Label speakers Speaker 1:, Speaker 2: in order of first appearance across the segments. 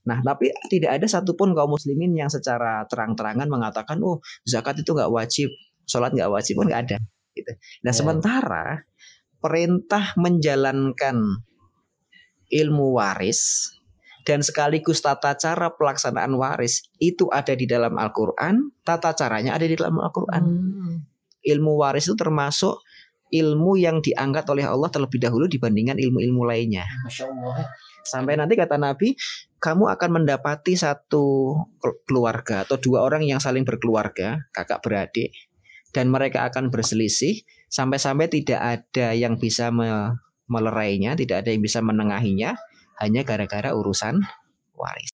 Speaker 1: Nah, tapi tidak ada satupun kaum muslimin yang secara terang-terangan mengatakan, oh zakat itu nggak wajib, sholat nggak wajib, pun nggak ada. Gitu. Nah, sementara perintah menjalankan ilmu waris dan sekaligus tata cara pelaksanaan waris itu ada di dalam Al-Quran, tata caranya ada di dalam Al-Quran. Ilmu waris itu termasuk ilmu yang diangkat oleh Allah terlebih dahulu dibandingkan ilmu-ilmu lainnya.
Speaker 2: Masya Allah.
Speaker 1: Sampai nanti kata Nabi, kamu akan mendapati satu keluarga atau dua orang yang saling berkeluarga, kakak beradik, dan mereka akan berselisih sampai-sampai tidak ada yang bisa melerainya, tidak ada yang bisa menengahinya, hanya gara-gara urusan waris.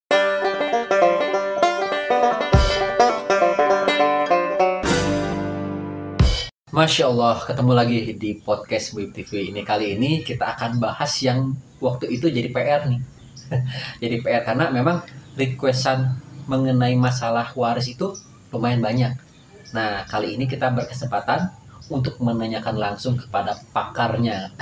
Speaker 2: Masya Allah, ketemu lagi di podcast WIB TV ini. Kali ini kita akan bahas yang waktu itu jadi PR nih. Jadi PR karena memang requestan mengenai masalah waris itu lumayan banyak. Nah, kali ini kita berkesempatan untuk menanyakan langsung kepada pakarnya.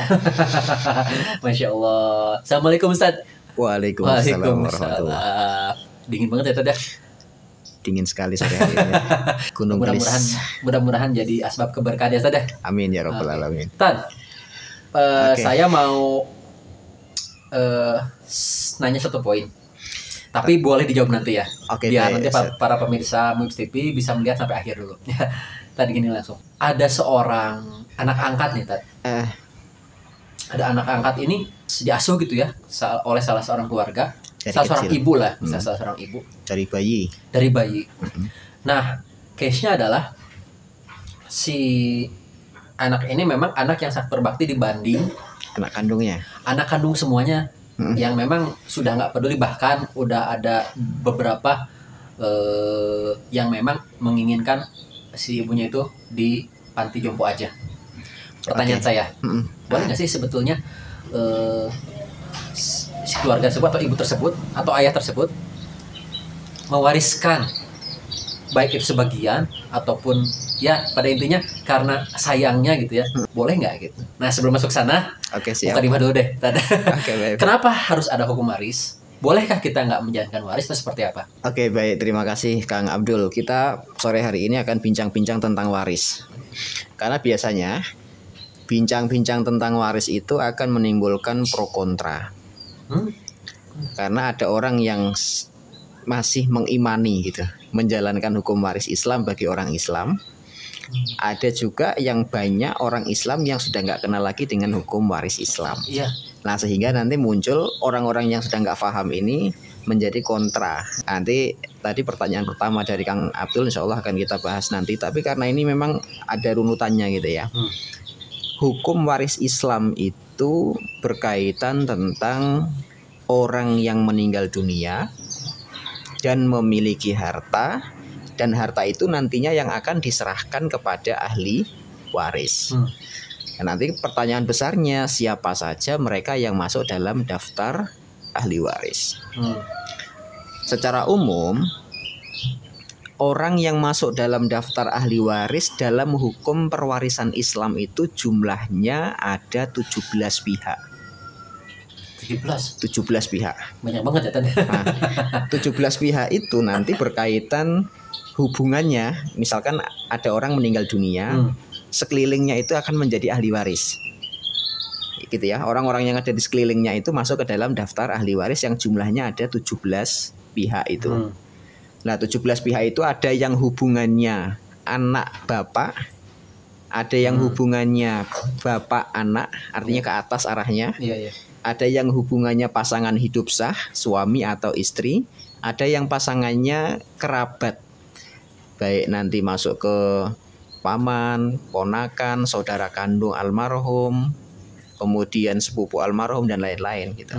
Speaker 2: Masya Allah. Assalamualaikum Ustaz.
Speaker 1: Waalaikumsalam warahmatullahi.
Speaker 2: Dingin banget ya Tad.
Speaker 1: Dingin sekali sore hari ini. Gunung Gelis.
Speaker 2: Mudah-mudahan jadi asbab keberkahan ya Tad.
Speaker 1: Amin ya rabbal alamin.
Speaker 2: Tad, saya mau nanya satu poin. Tapi boleh dijawab nanti ya. Biar nanti para pemirsa MUIB TV bisa melihat sampai akhir dulu. Tadi gini langsung. Ada seorang anak angkat nih Tad. Ada anak angkat ini diasuh gitu ya oleh salah seorang keluarga. Salah seorang ibu lah, salah seorang ibu. Dari bayi. Nah, case-nya adalah si anak ini memang anak yang sangat berbakti dibanding
Speaker 1: anak kandungnya.
Speaker 2: Anak kandung semuanya yang memang sudah nggak peduli, bahkan udah ada beberapa yang memang menginginkan si ibunya itu di panti jompo aja. Pertanyaan saya, boleh nggak sih sebetulnya si keluarga tersebut atau ibu tersebut atau ayah tersebut mewariskan baik itu sebagian ataupun ya pada intinya karena sayangnya gitu ya, boleh nggak gitu? Nah sebelum masuk sana,
Speaker 1: siap.
Speaker 2: Tadi dulu deh.
Speaker 1: Baik.
Speaker 2: Kenapa harus ada hukum waris? Bolehkah kita nggak menjalankan waris atau seperti apa?
Speaker 1: Oke, baik, terima kasih Kang Abdul. Kita sore hari ini akan bincang-bincang tentang waris. Karena biasanya bincang-bincang tentang waris itu akan menimbulkan pro kontra. Karena ada orang yang masih mengimani gitu, menjalankan hukum waris Islam bagi orang Islam. Ada juga yang banyak orang Islam yang sudah nggak kenal lagi dengan hukum waris Islam.
Speaker 2: Iya.
Speaker 1: Nah sehingga nanti muncul orang-orang yang sudah nggak paham ini menjadi kontra. Nanti tadi pertanyaan pertama dari Kang Abdul insya Allah akan kita bahas nanti. Tapi karena ini memang ada runutannya gitu ya. Hukum waris Islam itu berkaitan tentang orang yang meninggal dunia dan memiliki harta, dan harta itu nantinya yang akan diserahkan kepada ahli waris. Nah, nanti pertanyaan besarnya, siapa saja mereka yang masuk dalam daftar ahli waris? Secara umum, orang yang masuk dalam daftar ahli waris dalam hukum perwarisan Islam itu jumlahnya ada 17 pihak.
Speaker 2: 17
Speaker 1: pihak.
Speaker 2: Banyak banget ya tadi.
Speaker 1: Nah, 17 pihak itu nanti berkaitan hubungannya. Misalkan ada orang meninggal dunia, sekelilingnya itu akan menjadi ahli waris. Gitu ya. Orang-orang yang ada di sekelilingnya itu masuk ke dalam daftar ahli waris yang jumlahnya ada 17 pihak itu. Nah, 17 pihak itu ada yang hubungannya anak bapak, ada yang hubungannya bapak anak, artinya ke atas arahnya. Ada yang hubungannya pasangan hidup sah, suami atau istri. Ada yang pasangannya kerabat, baik nanti masuk ke paman, ponakan, saudara kandung almarhum, kemudian sepupu almarhum dan lain-lain gitu.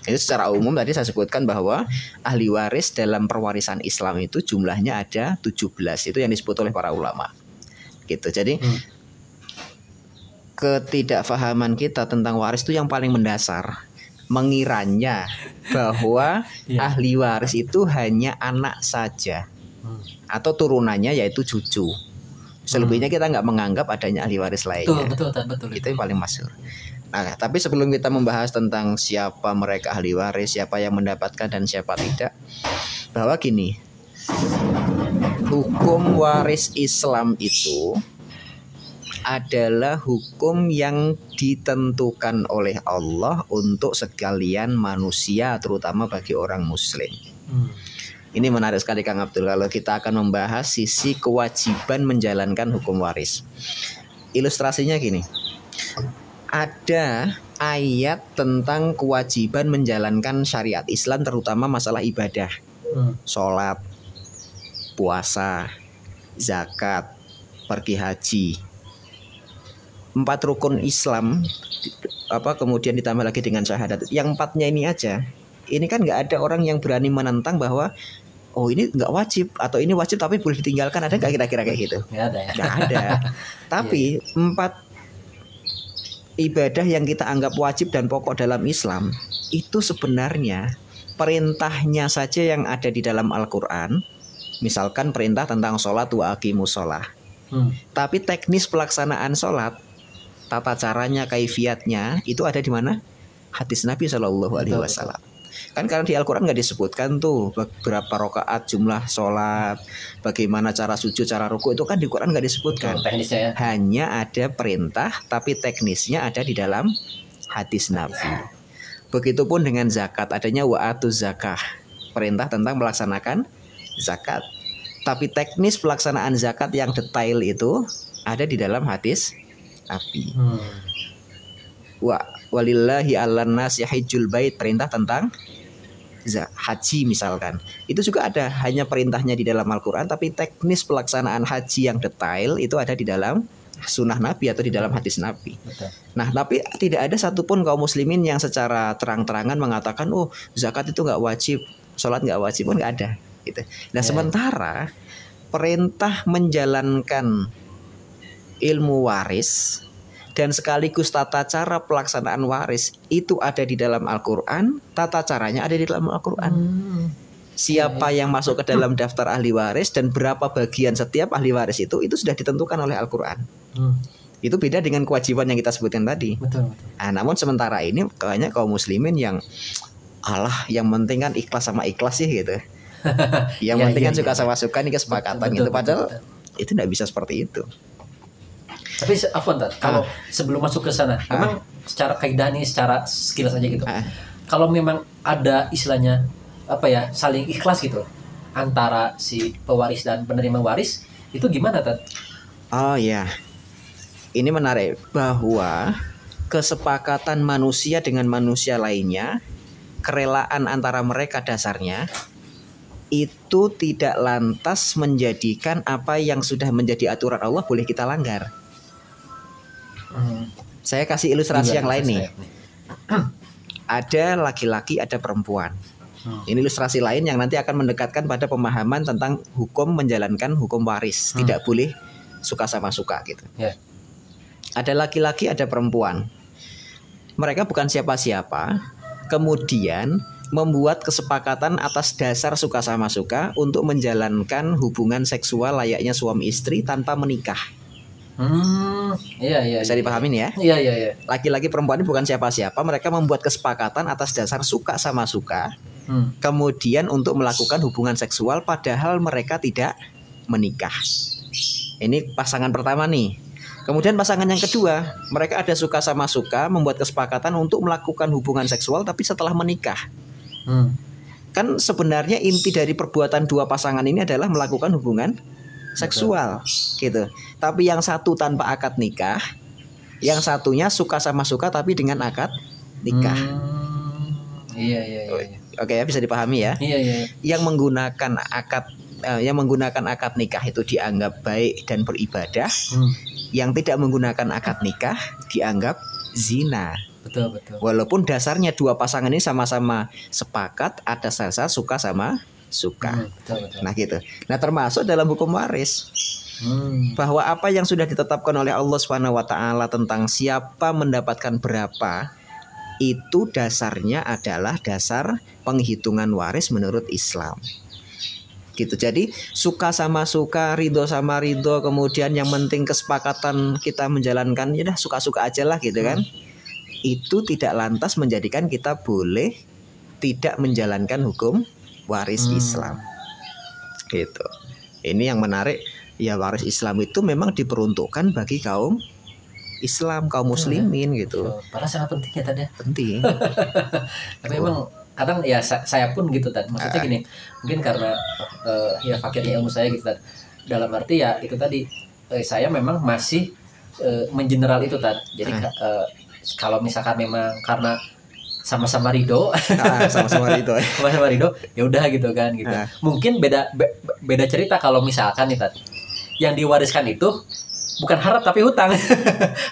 Speaker 1: Itu secara umum tadi saya sebutkan bahwa ahli waris dalam perwarisan Islam itu jumlahnya ada 17. Itu yang disebut oleh para ulama. Gitu. Jadi ketidakfahaman kita tentang waris itu yang paling mendasar, mengiranya bahwa ahli waris itu hanya anak saja atau turunannya yaitu cucu. Selebihnya kita nggak menganggap adanya ahli waris lainnya.
Speaker 2: Betul.
Speaker 1: Itu yang paling masyhur. Nah, tapi sebelum kita membahas tentang siapa mereka ahli waris, siapa yang mendapatkan dan siapa tidak, bahwa gini, hukum waris Islam itu adalah hukum yang ditentukan oleh Allah untuk sekalian manusia, terutama bagi orang muslim. Ini menarik sekali Kang Abdul, kalau kita akan membahas sisi kewajiban menjalankan hukum waris. Ilustrasinya gini, ada ayat tentang kewajiban menjalankan syariat Islam, terutama masalah ibadah, sholat, puasa, zakat, pergi haji. 4 rukun Islam, kemudian ditambah lagi dengan syahadat. Yang 4-nya ini aja, ini kan nggak ada orang yang berani menentang bahwa oh ini nggak wajib atau ini wajib tapi boleh ditinggalkan. Ada nggak kira-kira kayak gitu?
Speaker 2: Nggak ada ya.
Speaker 1: Nggak ada. Tapi 4 ibadah yang kita anggap wajib dan pokok dalam Islam itu sebenarnya perintahnya saja yang ada di dalam Al-Quran. Misalkan perintah tentang sholat, wa aqimus sholah. Tapi teknis pelaksanaan sholat, tata caranya, kaifiatnya itu ada di mana? Hadis Nabi Shallallahu Alaihi Wasallam. Kan karena di Al-Quran nggak disebutkan tuh berapa rakaat jumlah sholat, bagaimana cara sujud, cara ruku, itu kan di Quran nggak disebutkan.
Speaker 2: Teknisnya ya.
Speaker 1: Hanya ada perintah, tapi teknisnya ada di dalam hadis Nabi. Begitupun dengan zakat, adanya wa'atuz zakah, perintah tentang melaksanakan zakat. Tapi teknis pelaksanaan zakat yang detail itu ada di dalam hadis Nabi. Walillahi 'alan nasi hajjul bait, perintah tentang haji misalkan. Itu juga ada, hanya perintahnya di dalam Al-Quran, tapi teknis pelaksanaan haji yang detail itu ada di dalam sunnah Nabi atau di dalam hadis Nabi.
Speaker 2: Betul.
Speaker 1: Nah, tapi tidak ada satupun kaum muslimin yang secara terang-terangan mengatakan oh zakat itu nggak wajib, sholat nggak wajib, pun nggak ada gitu. Nah, sementara perintah menjalankan ilmu waris dan sekaligus tata cara pelaksanaan waris itu ada di dalam Al-Quran, tata caranya ada di dalam Al-Quran. Siapa yang masuk ke dalam daftar ahli waris dan berapa bagian setiap ahli waris itu sudah ditentukan oleh Al-Quran. Itu beda dengan kewajiban yang kita sebutkan tadi.
Speaker 2: Betul.
Speaker 1: Nah, namun sementara ini banyak kaum muslimin yang yang penting kan ikhlas sama ikhlas sih gitu. Yang penting kan suka sama suka, ini kesepakatan gitu. Padahal itu tidak bisa seperti itu.
Speaker 2: Tapi Afwan, kalau sebelum masuk ke sana, memang secara kaidah nih, secara skill saja gitu. Kalau memang ada istilahnya saling ikhlas gitu antara si pewaris dan penerima waris, itu gimana, Tat?
Speaker 1: Oh ya, ini menarik bahwa kesepakatan manusia dengan manusia lainnya, kerelaan antara mereka dasarnya itu tidak lantas menjadikan apa yang sudah menjadi aturan Allah boleh kita langgar. Saya kasih ilustrasi yang lain nih. Ada laki-laki, ada perempuan. Ini ilustrasi lain yang nanti akan mendekatkan pada pemahaman tentang hukum menjalankan hukum waris. Tidak boleh suka sama suka gitu. Ada laki-laki, ada perempuan. Mereka bukan siapa-siapa. Kemudian membuat kesepakatan atas dasar suka sama suka untuk menjalankan hubungan seksual layaknya suami istri tanpa menikah. Bisa dipahamin ya?
Speaker 2: Iya.
Speaker 1: Laki-laki perempuan ini bukan siapa-siapa, mereka membuat kesepakatan atas dasar suka sama suka. Kemudian untuk melakukan hubungan seksual padahal mereka tidak menikah. Ini pasangan pertama nih. Kemudian pasangan yang kedua, mereka ada suka sama suka, membuat kesepakatan untuk melakukan hubungan seksual tapi setelah menikah. Kan sebenarnya inti dari perbuatan dua pasangan ini adalah melakukan hubungan seksual gitu. Tapi yang satu tanpa akad nikah, yang satunya suka sama suka tapi dengan akad nikah.
Speaker 2: Iya.
Speaker 1: Oke ya, bisa dipahami ya.
Speaker 2: Iya.
Speaker 1: Yang menggunakan akad nikah itu dianggap baik dan beribadah. Yang tidak menggunakan akad nikah dianggap zina.
Speaker 2: Betul.
Speaker 1: Walaupun dasarnya dua pasangan ini sama-sama sepakat ada dasar suka sama suka.
Speaker 2: Betul.
Speaker 1: Nah gitu. Nah termasuk dalam hukum waris. Bahwa apa yang sudah ditetapkan oleh Allah SWT tentang siapa mendapatkan berapa, itu dasarnya adalah dasar penghitungan waris menurut Islam. Gitu. Jadi suka sama suka, ridho sama ridho, kemudian yang penting kesepakatan kita menjalankan, ya dah suka-suka aja lah gitu kan. itu tidak lantas menjadikan kita boleh tidak menjalankan hukum waris Islam. Gitu. Ini yang menarik, ya waris Islam itu memang diperuntukkan bagi kaum Islam, kaum muslimin gitu.
Speaker 2: Padahal sangat penting ya tadi.
Speaker 1: Penting.
Speaker 2: Tapi memang kadang ya saya pun gitu tadi. Maksudnya gini, mungkin karena ya fakirnya ilmu saya gitu tadi. Dalam arti ya itu tadi saya memang masih mengeneral itu tadi. Jadi kalau misalkan memang karena sama-sama ridho,
Speaker 1: sama-sama
Speaker 2: ridho, ya udah gitu kan gitu. Mungkin beda cerita kalau misalkan nih tadi yang diwariskan itu bukan harta tapi hutang.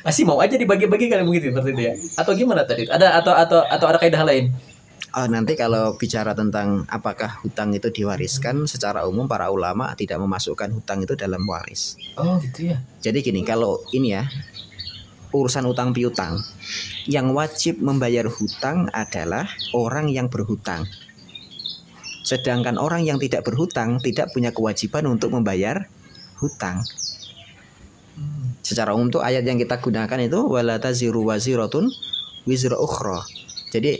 Speaker 2: Masih mau aja dibagi-bagi kan mungkin seperti itu ya. Atau gimana tadi? Ada atau ada kaidah lain?
Speaker 1: Nanti kalau bicara tentang apakah hutang itu diwariskan, secara umum para ulama tidak memasukkan hutang itu dalam waris.
Speaker 2: Oh gitu ya.
Speaker 1: Jadi gini, kalau ini ya urusan utang piutang, yang wajib membayar hutang adalah orang yang berhutang. Sedangkan orang yang tidak berhutang tidak punya kewajiban untuk membayar hutang. Secara umum tuh ayat yang kita gunakan itu wala taziru waziratun wizra ukhra. Jadi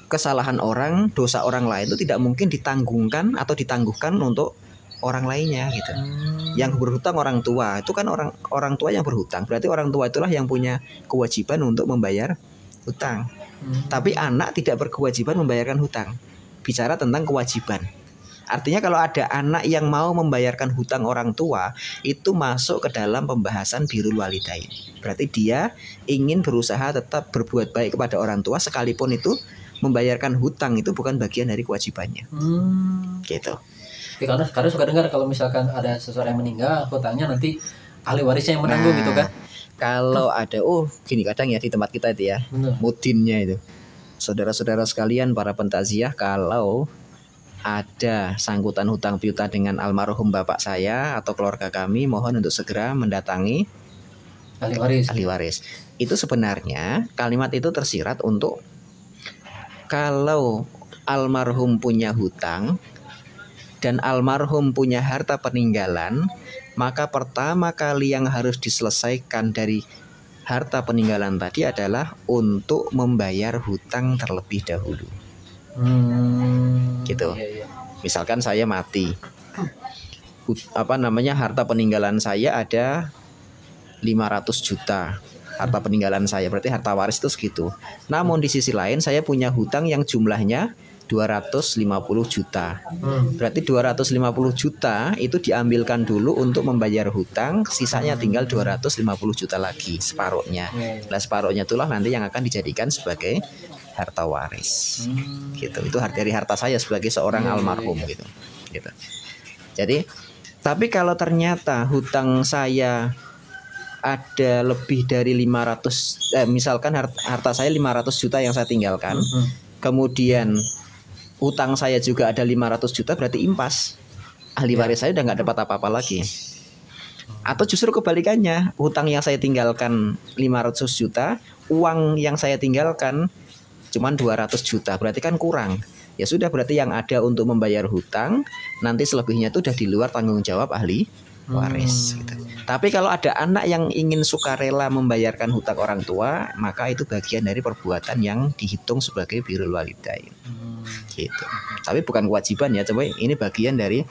Speaker 1: kesalahan orang, dosa orang lain itu tidak mungkin ditanggungan atau ditangguhkan untuk orang lainnya gitu. Yang berhutang orang tua, itu kan orang tua yang berhutang. Berarti orang tua itulah yang punya kewajiban untuk membayar hutang. Tapi anak tidak berkewajiban membayarkan hutang. Bicara tentang kewajiban. Artinya kalau ada anak yang mau membayarkan hutang orang tua, itu masuk ke dalam pembahasan birrul walidain. Berarti dia ingin berusaha tetap berbuat baik kepada orang tua, sekalipun itu membayarkan hutang itu bukan bagian dari kewajibannya. Gitu.
Speaker 2: Ya, karena suka dengar kalau misalkan ada seseorang yang meninggal, hutangnya nanti ahli warisnya yang menanggung gitu kan.
Speaker 1: Kalau ada, gini kadang ya di tempat kita itu ya, mudinnya itu. Saudara-saudara sekalian para pentakziah, kalau ada sangkutan hutang piutang dengan almarhum bapak saya atau keluarga kami, mohon untuk segera mendatangi ahli waris. Itu sebenarnya kalimat itu tersirat untuk kalau almarhum punya hutang dan almarhum punya harta peninggalan, maka pertama kali yang harus diselesaikan dari harta peninggalan tadi adalah untuk membayar hutang terlebih dahulu. Gitu. Misalkan saya mati, harta peninggalan saya ada 500 juta. Harta peninggalan saya berarti harta waris itu segitu. Namun di sisi lain saya punya hutang yang jumlahnya 250 juta. Berarti 250 juta itu diambilkan dulu untuk membayar hutang, sisanya tinggal 250 juta lagi, separuhnya. Nah, separuhnya itulah nanti yang akan dijadikan sebagai harta waris. Gitu. Itu dari harta saya sebagai seorang almarhum gitu. Jadi, tapi kalau ternyata hutang saya ada lebih dari 500, misalkan harta saya 500 juta yang saya tinggalkan, kemudian hutang saya juga ada 500 juta, berarti impas. Ahli waris saya udah nggak dapat apa-apa lagi. Atau justru kebalikannya, hutang yang saya tinggalkan 500 juta, uang yang saya tinggalkan cuman 200 juta, berarti kan kurang. Ya sudah, berarti yang ada untuk membayar hutang, nanti selebihnya itu udah di luar tanggung jawab ahli waris gitu. Tapi kalau ada anak yang ingin sukarela membayarkan hutang orang tua, maka itu bagian dari perbuatan yang dihitung sebagai birrul walidain. Gitu. Tapi bukan kewajiban ya, coba ini bagian dari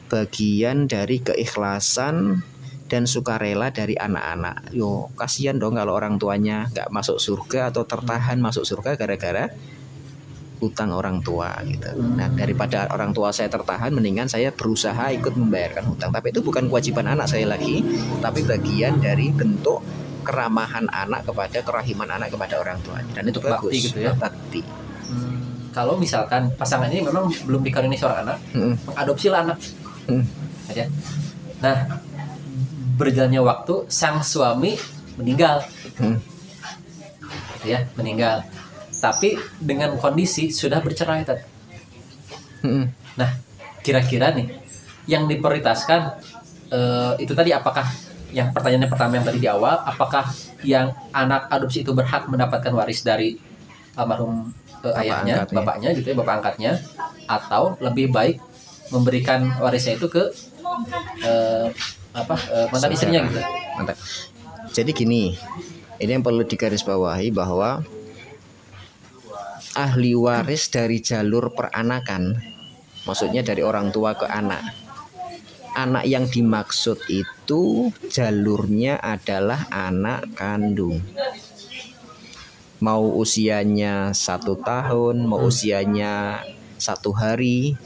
Speaker 1: bagian dari keikhlasan dan sukarela dari anak-anak. Yo, kasihan dong kalau orang tuanya nggak masuk surga atau tertahan masuk surga gara-gara hutang orang tua gitu. Nah, daripada orang tua saya tertahan, mendingan saya berusaha ikut membayarkan hutang. Tapi itu bukan kewajiban anak saya lagi, tapi bagian dari bentuk keramahan anak kepada kerahiman anak kepada orang tuanya. Dan itu bagus.
Speaker 2: Bakti gitu ya.
Speaker 1: Bakti.
Speaker 2: Kalau misalkan pasangan ini memang belum dikaruniai seorang anak, mengadopsilah anak. Aja. Nah, berjalannya waktu sang suami meninggal. Gitu ya, meninggal. Tapi dengan kondisi sudah bercerai tadi. Nah, kira-kira nih yang diprioritaskan itu tadi, apakah yang pertanyaannya pertama yang tadi di awal, apakah yang anak adopsi itu berhak mendapatkan waris dari almarhum ayahnya, bapaknya gitu ya, bapak angkatnya, atau lebih baik memberikan warisnya itu ke mantan istrinya gitu.
Speaker 1: Mantap. Jadi gini, Ini yang perlu digarisbawahi bahwa ahli waris dari jalur peranakan, maksudnya dari orang tua ke anak. Anak yang dimaksud itu jalurnya adalah anak kandung. Mau usianya 1 tahun, mau usianya 1 hari.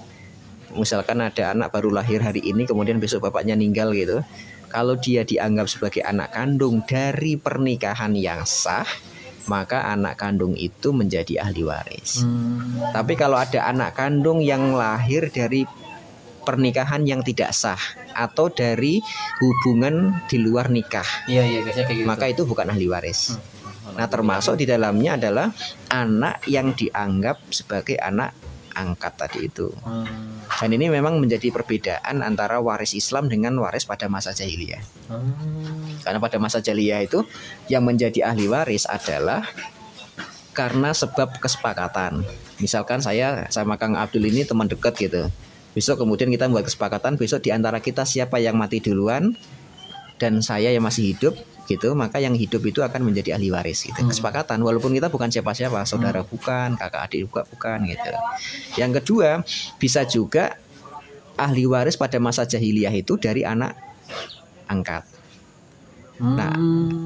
Speaker 1: Misalkan ada anak baru lahir hari ini, kemudian besok bapaknya meninggal gitu. Kalau dia dianggap sebagai anak kandung dari pernikahan yang sah, maka anak kandung itu menjadi ahli waris. Tapi kalau ada anak kandung yang lahir dari pernikahan yang tidak sah atau dari hubungan di luar nikah,
Speaker 2: kayak gitu.
Speaker 1: Maka itu bukan ahli waris. Nah, termasuk di dalamnya adalah anak yang dianggap sebagai anak angkat tadi itu. Dan ini memang menjadi perbedaan antara waris Islam dengan waris pada masa jahiliyah. Karena pada masa jahiliyah itu yang menjadi ahli waris adalah karena sebab kesepakatan. Misalkan saya sama Kang Abdul ini teman dekat gitu. Besok kemudian kita membuat kesepakatan, besok di antara kita siapa yang mati duluan dan saya yang masih hidup gitu, maka yang hidup itu akan menjadi ahli waris gitu. Kesepakatan, walaupun kita bukan siapa-siapa, saudara bukan, kakak adik juga bukan gitu. Yang kedua, bisa juga ahli waris pada masa jahiliyah itu dari anak angkat. Nah,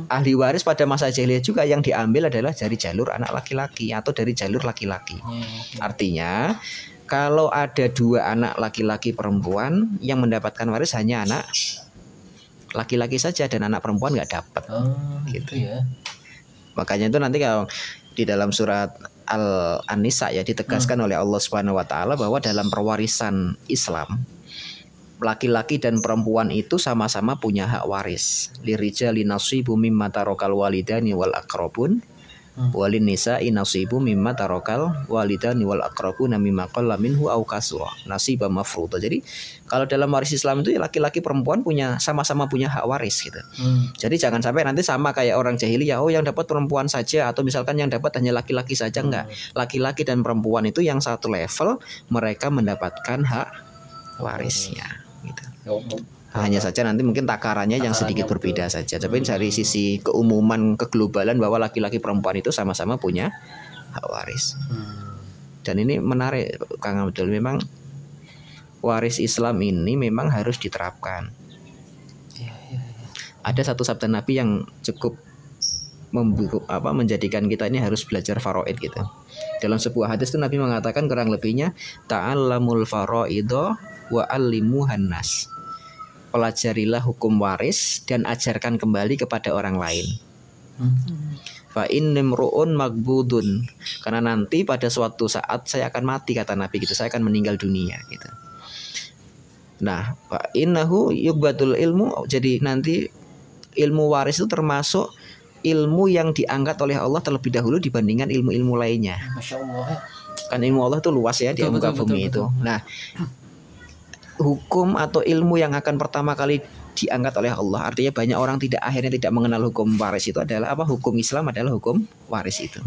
Speaker 1: ahli waris pada masa jahiliyah juga yang diambil adalah dari jalur anak laki-laki atau dari jalur laki-laki. Artinya, kalau ada 2 anak laki-laki perempuan, yang mendapatkan waris hanya anak laki-laki saja dan anak perempuan nggak dapat.
Speaker 2: Gitu ya.
Speaker 1: Makanya itu nanti kalau di dalam surat An-Nisa ya ditegaskan oleh Allah Subhanahu wa taala bahwa dalam perwarisan Islam laki-laki dan perempuan itu sama-sama punya hak waris. Lirijali nasibu mimma tarakal walidani wal aqrabun walin nisa'i nasibu mimma tarakal walidani wal aqrabuna mimma qalla minhu aw kasura nasiba mafruḍa. Jadi kalau dalam waris Islam itu laki-laki perempuan sama-sama punya hak waris gitu. Jadi jangan sampai nanti sama kayak orang jahiliyah, yang dapat perempuan saja atau misalkan yang dapat hanya laki-laki saja. Enggak. Laki-laki dan perempuan itu yang satu level, mereka mendapatkan hak warisnya gitu. Hanya saja nanti mungkin takarannya yang sedikit berbeda saja. Tapi dari sisi keumuman, keglobalan bahwa laki-laki perempuan itu sama-sama punya hak waris. Dan ini menarik Kang Abdul, memang waris Islam ini memang harus diterapkan. Ada satu sabda Nabi yang cukup menjadikan kita ini harus belajar faraid gitu. Dalam sebuah hadis itu Nabi mengatakan kurang lebihnya ta'allamul faraidha wa 'allimuhan nas. Pelajarilah hukum waris dan ajarkan kembali kepada orang lain. Fa innimru'un magbudun, karena nanti pada suatu saat saya akan mati kata Nabi gitu, saya akan meninggal dunia gitu. Nah, fa innahu yugbadul ilmu, jadi nanti ilmu waris itu termasuk ilmu yang diangkat oleh Allah terlebih dahulu dibandingkan ilmu-ilmu lainnya.
Speaker 2: Masya Allah.
Speaker 1: Kan ilmu Allah itu luas ya, di muka bumi itu. Nah, hukum atau ilmu yang akan pertama kali diangkat oleh Allah, artinya banyak orang akhirnya tidak mengenal hukum waris itu adalah apa? Hukum Islam adalah hukum waris itu.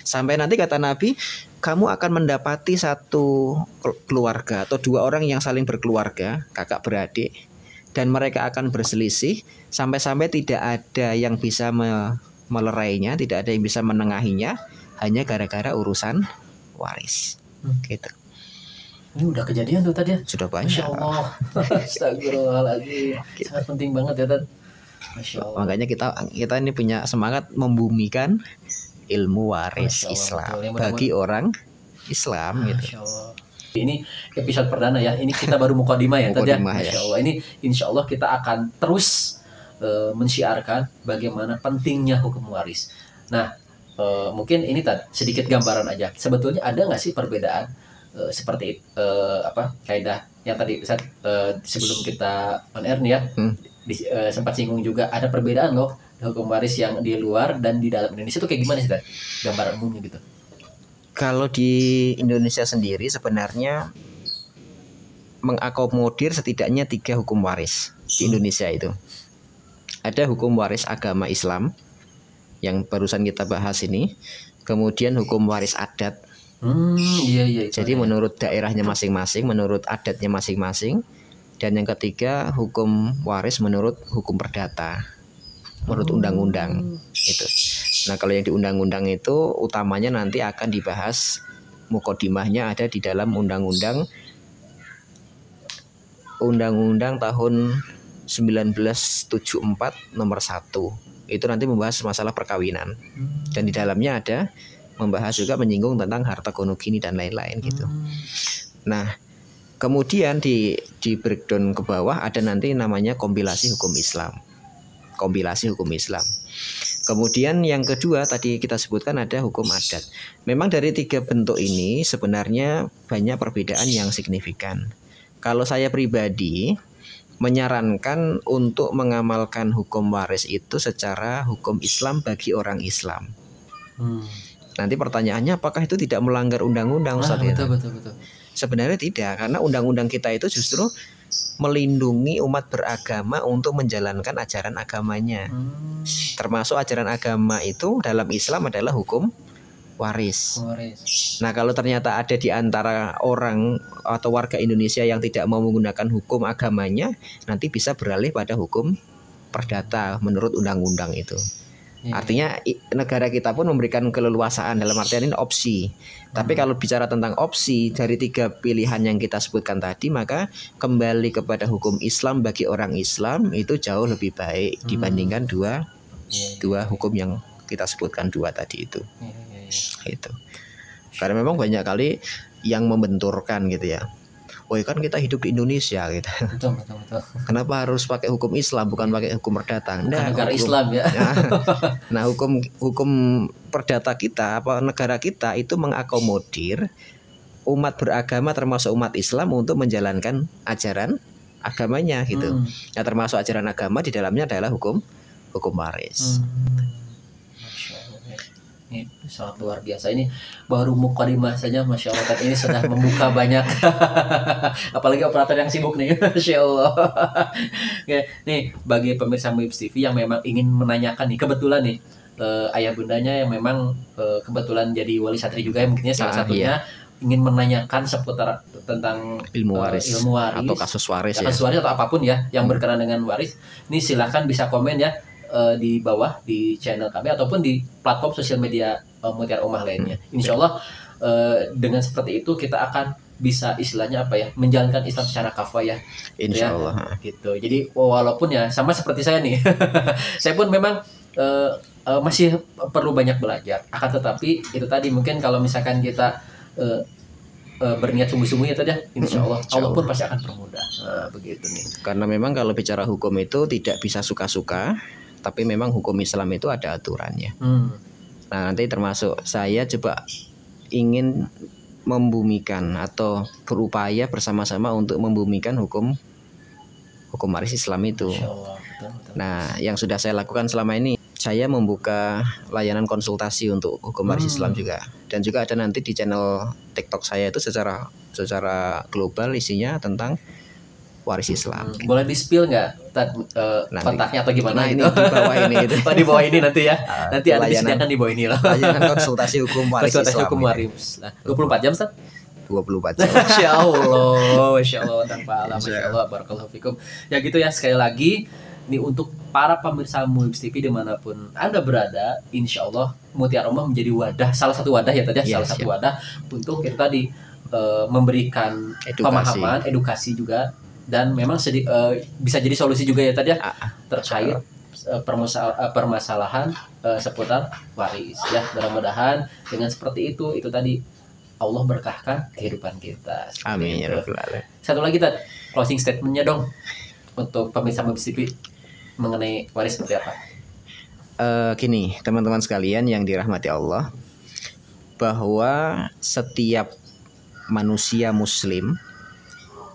Speaker 1: Sampai nanti kata Nabi, kamu akan mendapati satu keluarga atau 2 orang yang saling berkeluarga, kakak beradik, dan mereka akan berselisih sampai-sampai tidak ada yang bisa melerainya, tidak ada yang bisa menengahinya, hanya gara-gara urusan waris. Gitu.
Speaker 2: Ini udah kejadian tuh tadi ya?
Speaker 1: Sudah banyak.
Speaker 2: Masya Allah. Astagfirullahaladzim. Sangat penting banget ya Tad. Masya Allah.
Speaker 1: Makanya kita ini punya semangat membumikan ilmu waris Islam bagi orang Islam gitu.
Speaker 2: Masya Allah. Ini episode perdana ya. Ini kita baru mukadimah ya Tad ya. Masya Allah. Ini insya Allah kita akan terus mensyiarkan bagaimana pentingnya hukum waris. Nah, mungkin ini Tad sedikit gambaran aja. Sebetulnya ada nggak sih perbedaan seperti kaidah yang tadi sebelum kita on air nih ya, sempat singgung juga ada perbedaan loh hukum waris yang di luar dan di dalam Indonesia itu kayak gimana sih gambaran umumnya gitu?
Speaker 1: Kalau di Indonesia sendiri sebenarnya mengakomodir setidaknya 3 hukum waris di Indonesia itu. Ada hukum waris agama Islam yang barusan kita bahas ini, kemudian hukum waris adat.
Speaker 2: Iya.
Speaker 1: Jadi menurut daerahnya masing-masing, menurut adatnya masing-masing, dan yang ketiga hukum waris menurut hukum perdata. menurut undang-undang itu. Nah, kalau yang di undang-undang itu utamanya nanti akan dibahas mukodimahnya ada di dalam undang-undang tahun 1974 nomor 1. Itu nanti membahas masalah perkawinan. Dan di dalamnya ada membahas juga menyinggung tentang harta gono gini dan lain-lain gitu. Nah, kemudian di breakdown ke bawah ada nanti namanya kompilasi hukum Islam. Kompilasi hukum Islam. Kemudian yang kedua tadi kita sebutkan ada hukum adat. Memang dari 3 bentuk ini sebenarnya banyak perbedaan yang signifikan. Kalau saya pribadi menyarankan untuk mengamalkan hukum waris itu secara hukum Islam bagi orang Islam. Nanti pertanyaannya apakah itu tidak melanggar undang-undang, Ustaz?
Speaker 2: Betul.
Speaker 1: Sebenarnya tidak, karena undang-undang kita itu justru melindungi umat beragama untuk menjalankan ajaran agamanya. Termasuk ajaran agama itu dalam Islam adalah hukum waris. Nah, kalau ternyata ada di antara orang atau warga Indonesia yang tidak mau menggunakan hukum agamanya, nanti bisa beralih pada hukum perdata menurut undang-undang itu. Artinya negara kita pun memberikan keleluasaan, dalam artian ini opsi. Tapi kalau bicara tentang opsi dari 3 pilihan yang kita sebutkan tadi, maka kembali kepada hukum Islam bagi orang Islam itu jauh lebih baik dibandingkan dua hukum yang kita sebutkan 2 tadi itu. Itu. Karena memang banyak kali yang membenturkan gitu ya. Oh kan kita hidup di Indonesia gitu.
Speaker 2: Betul.
Speaker 1: Kenapa harus pakai hukum Islam bukan pakai hukum perdata?
Speaker 2: Nah, negara Islam ya.
Speaker 1: Nah, hukum perdata kita negara kita itu mengakomodir umat beragama termasuk umat Islam untuk menjalankan ajaran agamanya gitu. Nah, termasuk ajaran agama di dalamnya adalah hukum waris.
Speaker 2: Ini sangat luar biasa. Ini baru mukadimah saja, Masya Allah. Ini sudah membuka banyak. Apalagi operator yang sibuk nih, Masya Allah. Oke, nih bagi pemirsa MUIPS TV yang memang ingin menanyakan nih, kebetulan nih ayah bundanya yang memang kebetulan jadi wali santri juga, yang mungkinnya salah satunya ingin menanyakan seputar tentang
Speaker 1: ilmu waris atau kasus waris
Speaker 2: atau apapun ya yang berkenaan dengan waris. Ini silahkan bisa komen ya di bawah di channel kami ataupun di platform sosial media Mutiara Ummah lainnya. Insya Allah dengan seperti itu kita akan bisa istilahnya menjalankan Islam secara kafah ya.
Speaker 1: Insya Allah.
Speaker 2: Gitu. Jadi walaupun ya sama seperti saya nih, saya pun memang masih perlu banyak belajar. Akan tetapi itu tadi mungkin kalau misalkan kita berniat sungguh-sungguh ya tadi, insya Allah Allah pun pasti akan permudah. Begitu nih.
Speaker 1: Karena memang kalau bicara hukum itu tidak bisa suka-suka. Tapi memang hukum Islam itu ada aturannya. Nah, nanti termasuk saya coba ingin membumikan atau berupaya bersama-sama untuk membumikan hukum waris Islam itu.
Speaker 2: Betul.
Speaker 1: Nah, yang sudah saya lakukan selama ini, saya membuka layanan konsultasi untuk hukum waris Islam juga. Dan juga ada nanti di channel TikTok saya itu secara global isinya tentang waris Islam.
Speaker 2: Boleh di-spill nggak kontaknya atau gimana?
Speaker 1: Ini di bawah ini gitu.
Speaker 2: Di bawah ini nanti ya. Nanti ada disediakan di bawah ini loh.
Speaker 1: Layanan konsultasi hukum waris Islam.
Speaker 2: Hukum waris. 24 jam, Ustaz?
Speaker 1: 24 jam.
Speaker 2: Masya Allah tanpa Allah, Masya Allah, barakallahu fikum. Ya gitu ya, sekali lagi ini untuk para pemirsa MUIPS TV dimanapun Anda berada, insya Allah Mutiara Ummah menjadi wadah, salah satu wadah ya tadi, salah satu wadah untuk kita tadi memberikan pemahaman, edukasi juga. Dan memang bisa jadi solusi juga ya tadi ya terkait permasalahan seputar waris ya. Mudah-mudahan dengan seperti itu tadi Allah berkahkan kehidupan kita.
Speaker 1: Amin ya rabbal alamin.
Speaker 2: Satu lagi closing statementnya dong untuk pemirsa MUIPS TV mengenai waris seperti apa?
Speaker 1: Gini teman-teman sekalian yang dirahmati Allah, bahwa setiap manusia muslim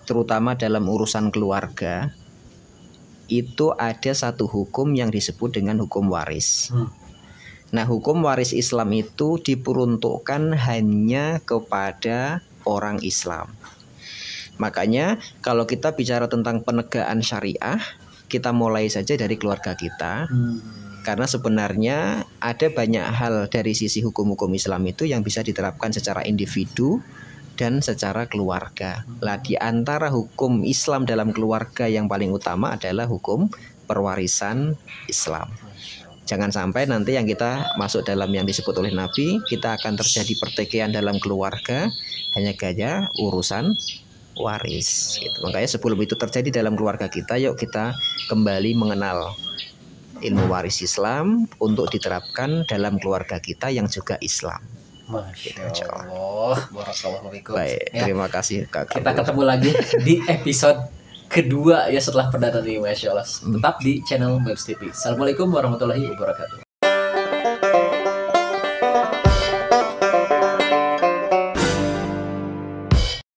Speaker 1: terutama dalam urusan keluarga itu ada satu hukum yang disebut dengan hukum waris. Nah, hukum waris Islam itu diperuntukkan hanya kepada orang Islam. Makanya kalau kita bicara tentang penegakan syariah, kita mulai saja dari keluarga kita. Karena sebenarnya ada banyak hal dari sisi hukum-hukum Islam itu yang bisa diterapkan secara individu dan secara keluarga. Lah, di antara hukum Islam dalam keluarga yang paling utama adalah hukum perwarisan Islam. Jangan sampai nanti yang kita masuk dalam yang disebut oleh Nabi, kita akan terjadi pertikaian dalam keluarga hanya gaya urusan waris gitu. Makanya sebelum itu terjadi dalam keluarga kita, yuk kita kembali mengenal ilmu waris Islam untuk diterapkan dalam keluarga kita yang juga Islam.
Speaker 2: Masya Allah, barakallahu fikum.
Speaker 1: Baik, terima kasih Kak.
Speaker 2: Kita ketemu lagi di episode kedua ya setelah perdana ini, Masya Allah. Tetap di channel Mebs TV. Assalamualaikum warahmatullahi wabarakatuh.